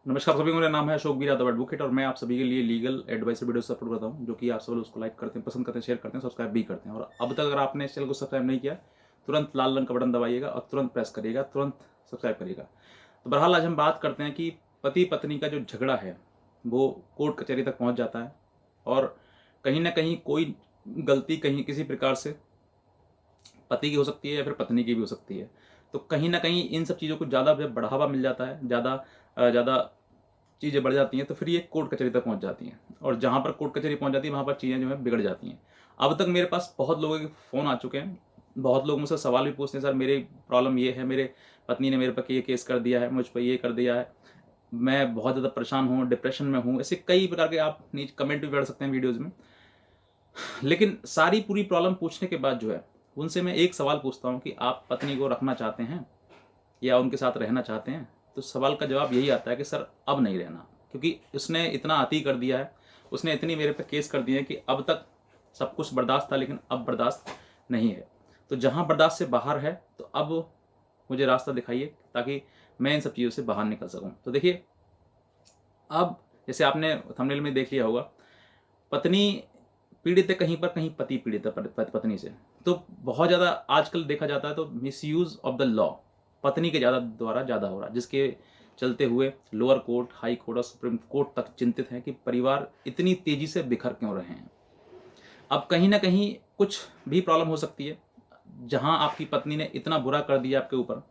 नमस्कार सभी को, मेरा नाम है अशोक बी यादव एडवोकेट और मैं आप सभी के लिए लीगल एडवाइस वीडियोस अपलोड करता हूं, जो कि आप सब लोग उसको लाइक करते हैं, पसंद करते हैं, शेयर करते हैं, सब्सक्राइब भी करते हैं। और अब तक अगर आपने इस चैनल को सब्सक्राइब नहीं किया, तुरंत लाल रंग का बटन दबाइएगा और तुरंत प्रेस करिएगा, तुरंत सब्सक्राइब करिएगा। तो बहरहाल आज हम बात करते हैं कि पति पत्नी का जो झगड़ा है वो कोर्ट कचहरी तक पहुँच जाता है और कहीं ना कहीं कोई गलती कहीं किसी प्रकार से पति की हो सकती है या फिर पत्नी की भी हो सकती है। तो कहीं ना कहीं इन सब चीज़ों को ज़्यादा जब बढ़ावा मिल जाता है, ज़्यादा चीज़ें बढ़ जाती हैं, तो फिर ये कोर्ट कचहरी तक पहुंच जाती हैं। और जहां पर कोर्ट कचहरी पहुंच जाती है वहां पर चीज़ें जो है बिगड़ जाती हैं। अब तक मेरे पास बहुत लोगों के फ़ोन आ चुके हैं, बहुत लोग मुझसे सवाल भी पूछते हैं, सर मेरी प्रॉब्लम ये है, मेरे पत्नी ने मेरे पर ये केस कर दिया है, मुझ पर ये कर दिया है, मैं बहुत ज़्यादा परेशान हूँ, डिप्रेशन में हूँ। ऐसे कई प्रकार के आप नीचे कमेंट भी पढ़ सकते हैं वीडियोज़ में। लेकिन सारी पूरी प्रॉब्लम पूछने के बाद जो है उनसे मैं एक सवाल पूछता हूँ कि आप पत्नी को रखना चाहते हैं या उनके साथ रहना चाहते हैं। तो सवाल का जवाब यही आता है कि सर अब नहीं रहना, क्योंकि उसने इतना अति कर दिया है, उसने इतनी मेरे पे केस कर दिए हैं कि अब तक सब कुछ बर्दाश्त था लेकिन अब बर्दाश्त नहीं है। तो जहाँ बर्दाश्त से बाहर है तो अब मुझे रास्ता दिखाइए ताकि मैं इन सब चीज़ों से बाहर निकल सकूँ। तो देखिए, अब जैसे आपने थंबनेल में देख लिया होगा, पत्नी पीड़ित है कहीं पर, कहीं पति पीड़ित है पत्नी से। तो बहुत ज़्यादा आजकल देखा जाता है तो मिसयूज ऑफ द लॉ पत्नी के द्वारा ज़्यादा हो रहा है, जिसके चलते हुए लोअर कोर्ट, हाई कोर्ट और सुप्रीम कोर्ट तक चिंतित हैं कि परिवार इतनी तेजी से बिखर क्यों रहे हैं। अब कहीं ना कहीं कुछ भी प्रॉब्लम हो सकती है, जहां आपकी पत्नी ने इतना बुरा कर दिया आपके ऊपर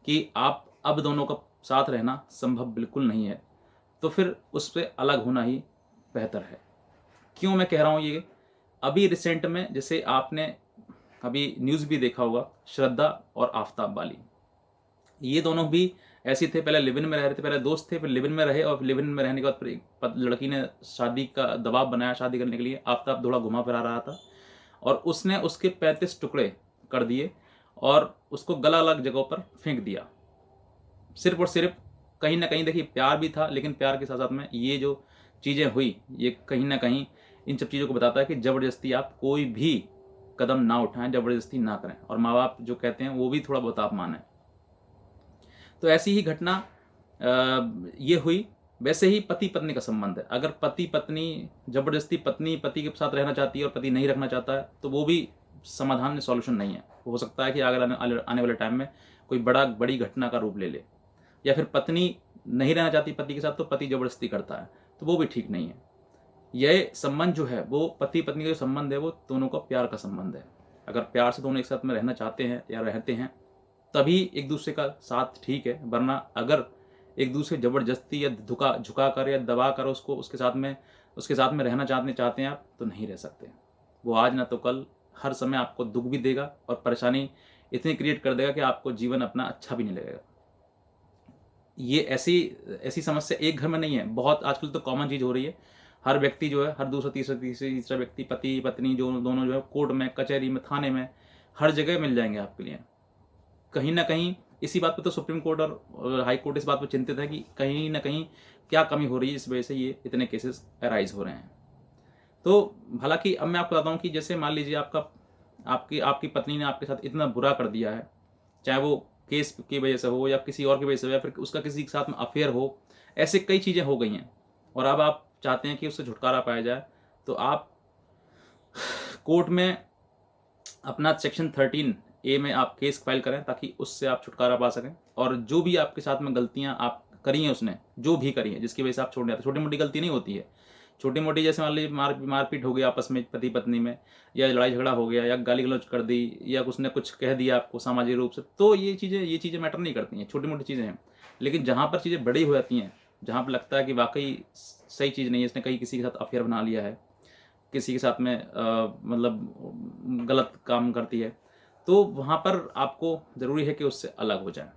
कि आप अब दोनों का साथ रहना संभव बिल्कुल नहीं है, तो फिर उससे अलग होना ही बेहतर है। क्यों मैं कह रहा हूँ ये? अभी रिसेंट में जैसे आपने अभी न्यूज़ भी देखा होगा, श्रद्धा और आफताब वाली, ये दोनों भी ऐसे थे, पहले लिव इन में रह रहे थे, पहले दोस्त थे, फिर लिव इन में रहे और लिव इन में रहने के बाद फिर एक लड़की ने शादी का दबाव बनाया शादी करने के लिए। आफताब थोड़ा घुमा फिरा रहा था और उसने उसके 35 टुकड़े कर दिए और उसको गला अलग जगहों पर फेंक दिया, सिर्फ और सिर्फ कहीं ना कहीं। देखिए, प्यार भी था लेकिन प्यार के साथ साथ में ये जो चीज़ें हुई, ये कहीं ना कहीं इन सब चीज़ों को बताता है कि ज़बरदस्ती आप कोई भी कदम ना उठाएं, ज़बरदस्ती ना करें, और माँ बाप जो कहते हैं वो भी थोड़ा बहुत आप मानें। तो ऐसी ही घटना ये हुई। वैसे ही पति पत्नी का संबंध है, अगर पति पत्नी ज़बरदस्ती पत्नी पति के साथ रहना चाहती है और पति नहीं रखना चाहता है तो वो भी समाधान सॉल्यूशन नहीं है। हो सकता है कि अगर आने वाले टाइम में कोई बड़ी घटना का रूप ले ले, या फिर पत्नी नहीं रहना चाहती पति के साथ तो पति ज़बरदस्ती करता है, तो वो भी ठीक नहीं है। यह संबंध जो है वो पति पत्नी का जो संबंध है वो दोनों का प्यार का संबंध है। अगर प्यार से दोनों एक साथ में रहना चाहते हैं या रहते हैं तभी एक दूसरे का साथ ठीक है, वरना अगर एक दूसरे जबरदस्ती या झुका कर या दबा कर उसको उसके साथ में रहना चाहते हैं आप, तो नहीं रह सकते। वो आज ना तो कल हर समय आपको दुख भी देगा और परेशानी इतनी क्रिएट कर देगा कि आपको जीवन अपना अच्छा भी नहीं लगेगा। ये ऐसी ऐसी समस्या एक घर में नहीं है, बहुत आजकल तो कॉमन चीज़ हो रही है। हर व्यक्ति जो है, हर दूसरा तीसरा व्यक्ति, पति पत्नी जो दोनों जो है, कोर्ट में, कचहरी में, थाने में, हर जगह मिल जाएंगे आपके लिए। कहीं ना कहीं इसी बात पे तो सुप्रीम कोर्ट और हाई कोर्ट इस बात पे चिंतित है कि कहीं ना कहीं क्या कमी हो रही है, इस वजह से ये इतने केसेस अराइज हो रहे हैं। तो हालांकि अब मैं आपको बताता हूँ कि जैसे मान लीजिए आपकी आपकी पत्नी ने आपके साथ इतना बुरा कर दिया है, चाहे वो केस की वजह से हो या किसी और की वजह से हो या फिर उसका किसी के साथ में अफेयर हो, ऐसे कई चीज़ें हो गई हैं और अब आप चाहते हैं कि उससे छुटकारा पाया जाए, तो आप कोर्ट में अपना सेक्शन 13A में आप केस फाइल करें ताकि उससे आप छुटकारा पा सकें। और जो भी आपके साथ में गलतियां आप करी हैं, उसने जो भी करी है जिसकी वजह से आप छोड़ने आते, छोटी मोटी गलती नहीं होती है, छोटी मोटी जैसे मान लीजिए मारपीट हो गया आपस में पति पत्नी में, या लड़ाई झगड़ा हो गया, या गाली गलौज कर दी, या उसने कुछ कह दिया आपको सामाजिक रूप से, तो ये चीज़ें मैटर नहीं करती हैं, छोटी मोटी चीज़ें हैं। लेकिन जहाँ पर चीज़ें बड़ी हो जाती हैं, जहाँ पर लगता है कि वाकई सही चीज़ नहीं है, इसने कहीं किसी के साथ अफेयर बना लिया है, किसी के साथ में मतलब गलत काम करती है, तो वहाँ पर आपको ज़रूरी है कि उससे अलग हो जाए।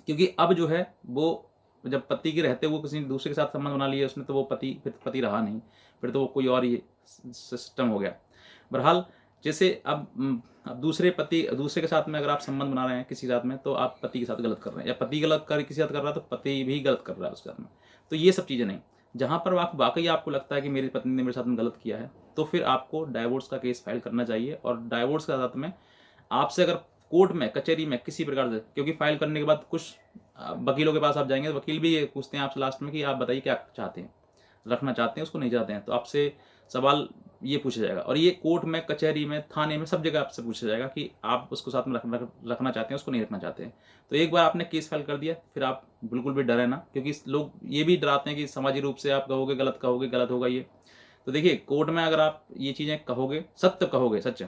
क्योंकि अब जो है वो, जब पति के रहते वो किसी दूसरे के साथ संबंध बना लिया उसने, तो वो फिर पति रहा नहीं, फिर तो वो कोई और ही सिस्टम हो गया। बहरहाल, जैसे अब दूसरे के साथ में अगर आप संबंध बना रहे हैं किसी के साथ में, तो आप पति के साथ गलत कर रहे हैं, या पति गलत कर किसी के साथ कर रहा है तो पति भी गलत कर रहा है उसके साथ में। तो ये सब चीज़ें नहीं। जहाँ पर वाकई आपको लगता है कि मेरी पत्नी ने मेरे साथ में गलत किया है, तो फिर आपको डाइवोर्स का केस फाइल करना चाहिए। और डाइवोर्स के साथ में आपसे अगर कोर्ट में, कचहरी में किसी प्रकार से, क्योंकि फाइल करने के बाद कुछ वकीलों के पास आप जाएंगे तो वकील भी ये पूछते हैं आपसे लास्ट में कि आप बताइए क्या चाहते हैं, रखना चाहते हैं उसको, नहीं चाहते हैं, तो आपसे सवाल ये पूछा जाएगा। और ये कोर्ट में, कचहरी में, थाने में, सब जगह आपसे पूछा जाएगा कि आप उसको साथ में रखना चाहते हैं, उसको नहीं रखना चाहते हैं। तो एक बार आपने केस फाइल कर दिया, फिर आप बिल्कुल भी डरे ना, क्योंकि लोग ये भी डराते हैं कि सामाजिक रूप से आप कहोगे गलत होगा ये। तो देखिए, कोर्ट में अगर आप ये चीज़ें कहोगे, सत्य कहोगे, सच,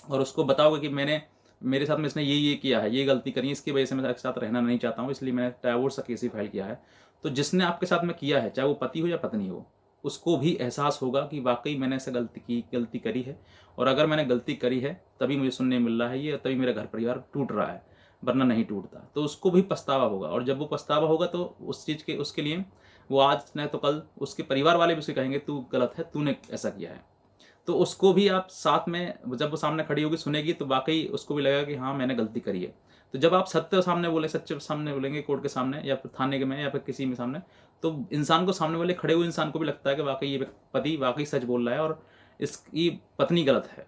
और उसको बताओगे कि मेरे साथ में इसने ये किया है, ये गलती करी है, इसकी वजह से मैं इसके साथ रहना नहीं चाहता हूँ, इसलिए मैंने डाइवोर्स का केस ही फाइल किया है। तो जिसने आपके साथ में किया है, चाहे वो पति हो या पत्नी हो, उसको भी एहसास होगा कि वाकई मैंने ऐसा गलती करी है, और अगर मैंने गलती करी है तभी मुझे सुनने मिल रहा है ये, तभी मेरा घर परिवार टूट रहा है, वरना नहीं टूटता। तो उसको भी पछतावा होगा, और जब वो पछतावा होगा तो उस चीज़ के उसके लिए वो आज नहीं तो कल उसके परिवार वाले भी उसे कहेंगे तू गलत है, तूने ऐसा किया है। तो उसको भी आप साथ में, जब वो सामने खड़ी होगी सुनेगी, तो वाकई उसको भी लगेगा कि हाँ मैंने गलती करी है। तो जब आप सत्य सामने बोले, सच्चे सामने बोलेंगे कोर्ट के सामने या फिर थाने के में या फिर किसी में सामने, तो इंसान को, सामने वाले खड़े हुए इंसान को भी लगता है कि वाकई ये पति वाकई सच बोल रहा है और इसकी पत्नी गलत है।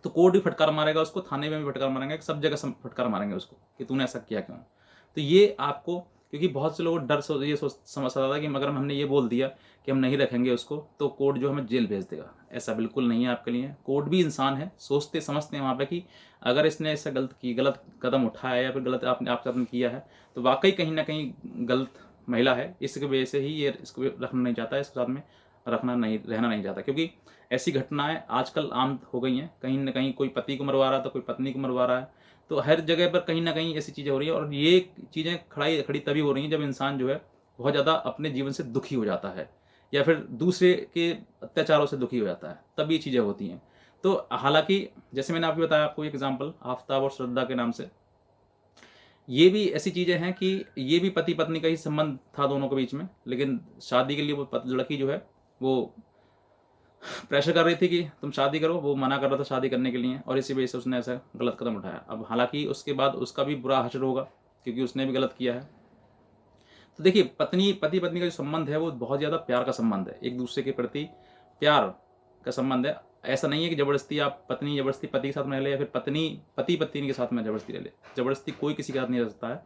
तो कोर्ट भी फटकार मारेगा उसको, थाने में भी फटकार मारेंगे, सब जगह फटकार मारेंगे उसको कि तूने ऐसा किया क्यों। तो ये आपको, क्योंकि बहुत से लोग डर समझ सकता था कि अगर हमने ये बोल दिया कि हम नहीं रखेंगे उसको तो कोर्ट जो हमें जेल भेज देगा। ऐसा बिल्कुल नहीं है आपके लिए। कोर्ट भी इंसान है, सोचते समझते हैं वहाँ पे कि अगर इसने ऐसा गलत कदम उठाया या फिर गलत आपने आपके साथ किया है, तो वाकई कहीं ना कहीं गलत महिला है, इसकी वजह से ही ये इसको रखना नहीं चाहता, इसके साथ में रहना नहीं चाहता। क्योंकि ऐसी घटनाएं आजकल आम हो गई हैं, कहीं ना कहीं कोई पति को मरवा रहा है तो कोई पत्नी को मरवा रहा है। तो हर जगह पर कहीं ना कहीं ऐसी चीज़ें हो रही हैं, और ये चीज़ें खड़ी तभी हो रही हैं जब इंसान जो है बहुत ज़्यादा अपने जीवन से दुखी हो जाता है या फिर दूसरे के अत्याचारों से दुखी हो जाता है, तब ये चीज़ें होती हैं। तो हालांकि जैसे मैंने आपको बताया, आपको एक एग्जाम्पल आफ्ताब और श्रद्धा के नाम से, ये भी ऐसी चीज़ें हैं कि ये भी पति पत्नी का ही संबंध था दोनों के बीच में, लेकिन शादी के लिए वो लड़की जो है वो प्रेशर कर रही थी कि तुम शादी करो, वो मना कर रहा था शादी करने के लिए, और इसी वजह से उसने ऐसा गलत कदम उठाया। अब हालांकि उसके बाद उसका भी बुरा हश्र होगा क्योंकि उसने भी गलत किया है। तो देखिए, पति पत्नी का जो संबंध है वो बहुत ज़्यादा प्यार का संबंध है, एक दूसरे के प्रति प्यार का संबंध है। ऐसा नहीं है कि जबरदस्ती पत्नी जबरदस्ती पति के साथ में रह ले या फिर पति पत्नी के साथ में जबरदस्ती रह ले। जबरदस्ती कोई किसी के साथ नहीं रह सकता है,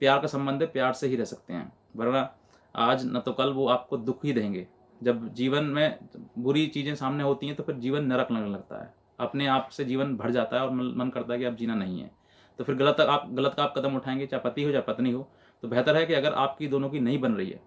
प्यार का संबंध है, प्यार से ही रह सकते हैं, वरना आज न तो कल वो आपको दुख ही देंगे। जब जीवन में बुरी चीज़ें सामने होती हैं तो फिर जीवन नरक लगने लगता है, अपने आप से जीवन भर जाता है और मन करता है कि अब जीना नहीं है। तो फिर गलत का आप कदम उठाएंगे, चाहे पति हो चाहे पत्नी हो। तो बेहतर है कि अगर आपकी दोनों की नहीं बन रही है,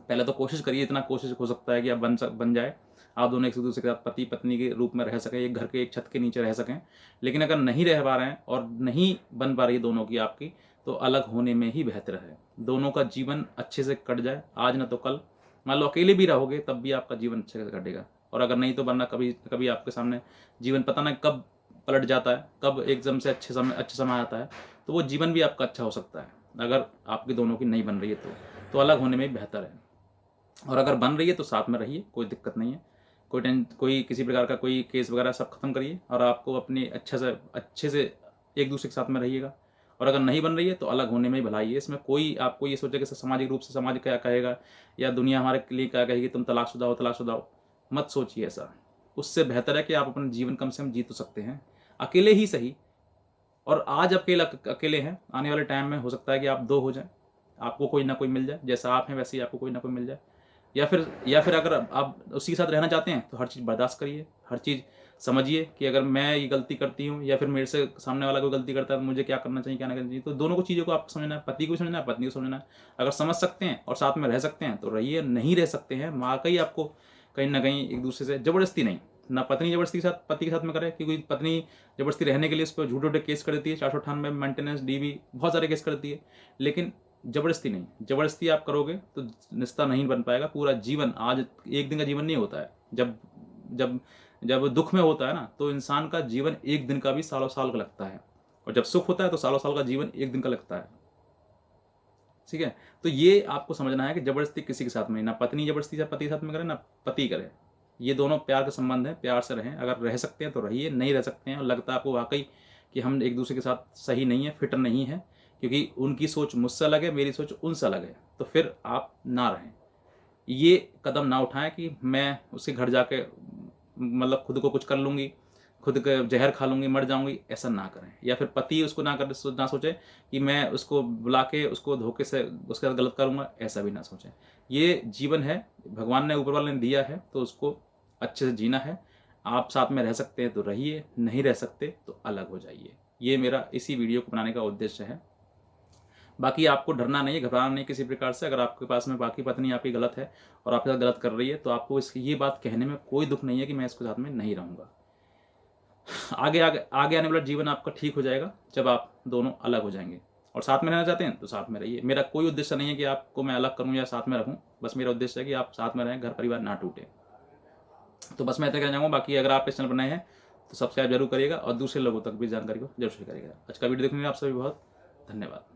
पहले तो कोशिश करिए, इतना कोशिश हो सकता है कि आप बन जाए, आप दोनों एक दूसरे के साथ पति पत्नी के रूप में रह सकें, एक घर के एक छत के नीचे रह सकें। लेकिन अगर नहीं रह पा रहे हैं और नहीं बन पा रही दोनों की आपकी, तो अलग होने में ही बेहतर है। दोनों का जीवन अच्छे से कट जाए, आज ना तो कल। मान लो अकेले भी रहोगे तब भी आपका जीवन अच्छे से कटेगा, और अगर नहीं तो वरना कभी कभी आपके सामने जीवन पता ना कब पलट जाता है, कब एकदम से अच्छे समय आता है, तो वो जीवन भी आपका अच्छा हो सकता है। अगर आपकी दोनों की नहीं बन रही है तो अलग होने में बेहतर है। और अगर बन रही है तो साथ में रहिए, कोई दिक्कत नहीं है। कोई किसी प्रकार का कोई केस वगैरह सब खत्म करिए, और आपको अपने अच्छे से एक दूसरे के साथ में रहिएगा। और अगर नहीं बन रही है तो अलग होने में ही भलाई है। इसमें कोई आपको ये सोचे कि सामाजिक रूप से समाज क्या कहेगा या दुनिया हमारे लिए क्या कहेगी, तुम तलाकशुदा हो, मत सोचिए ऐसा। उससे बेहतर है कि आप अपना जीवन कम से कम जी तो सकते हैं, अकेले ही सही। और आज अकेले हैं, आने वाले टाइम में हो सकता है कि आप दो हो जाएं, आपको कोई ना कोई मिल जाए, जैसा आप हैं वैसे ही आपको कोई ना कोई मिल जाए। या फिर अगर आप उसी के साथ रहना चाहते हैं तो हर चीज़ बर्दाश्त करिए, हर चीज़ समझिए कि अगर मैं ये गलती करती हूँ या फिर मेरे से सामने वाला कोई गलती करता है तो मुझे क्या करना चाहिए क्या नहीं करना चाहिए। तो दोनों को चीज़ों को आपको समझना है, पति को भी समझना है, पत्नी को समझना है। अगर समझ सकते हैं और साथ में रह सकते हैं तो रहिए, नहीं रह सकते हैं वाकई आपको कहीं ना कहीं एक दूसरे से जबरदस्ती नहीं, ना पत्नी जबरदस्ती के साथ पति के साथ में करे, क्योंकि पत्नी जबरदस्ती रहने के लिए उस पर झूठे केस कर देती है, 498 मेंटेनेंस DV बहुत सारे केस कर देती है। लेकिन जबरदस्ती नहीं, जबरदस्ती आप करोगे तो रिश्ता नहीं बन पाएगा। पूरा जीवन, आज एक दिन का जीवन नहीं होता है। जब जब जब दुख में होता है ना तो इंसान का जीवन एक दिन का भी सालों साल का लगता है, और जब सुख होता है तो सालों साल का जीवन एक दिन का लगता है। ठीक है, तो ये आपको समझना है कि जबरदस्ती किसी के साथ में, ना पत्नी जबरदस्ती से पति के साथ में करे ना पति करे। ये दोनों प्यार का संबंध है, प्यार से रहें। अगर रह सकते हैं तो रहिए, नहीं रह सकते हैं और लगता है आपको वाकई कि हम एक दूसरे के साथ सही नहीं है, फिट नहीं है, क्योंकि उनकी सोच मुझसे अलग है, मेरी सोच उनसे अलग है, तो फिर आप ना रहें। ये कदम ना उठाएं कि मैं उसके घर जाके मतलब खुद को कुछ कर लूँगी, खुद का जहर खा लूँगी, मर जाऊँगी, ऐसा ना करें। या फिर पति उसको ना सोचे कि मैं उसको बुला के उसको धोखे से उसके साथ गलत करूँगा, ऐसा भी ना सोचें। ये जीवन है, भगवान ने, ऊपर वाले ने दिया है, तो उसको अच्छे से जीना है। आप साथ में रह सकते हैं तो रहिए, नहीं रह सकते तो अलग हो जाइए। ये मेरा इसी वीडियो को बनाने का उद्देश्य है। बाकी आपको डरना नहीं है, घबराना नहीं किसी प्रकार से। अगर आपके पास में बाकी पत्नी आपकी गलत है और आपके साथ गलत कर रही है, तो आपको ये बात कहने में कोई दुख नहीं है कि मैं इसके साथ में नहीं रहूँगा। आगे आने वाला जीवन आपका ठीक हो जाएगा जब आप दोनों अलग हो जाएंगे। और साथ में रहना चाहते हैं तो साथ में रहिए। मेरा कोई उद्देश्य नहीं है कि आपको मैं अलग करूं या साथ में रखूं। बस मेरा उद्देश्य है कि आप साथ में रहें, घर परिवार ना टूटे। तो बस मैं इतना कहना चाहूँगा। बाकी अगर आप इस चैनल पर नए हैं तो सब्सक्राइब जरूर करिएगा और दूसरे लोगों तक भी जानकारी को जरूर शेयर करिएगा। आज का वीडियो देखने के लिए आप सभी बहुत धन्यवाद।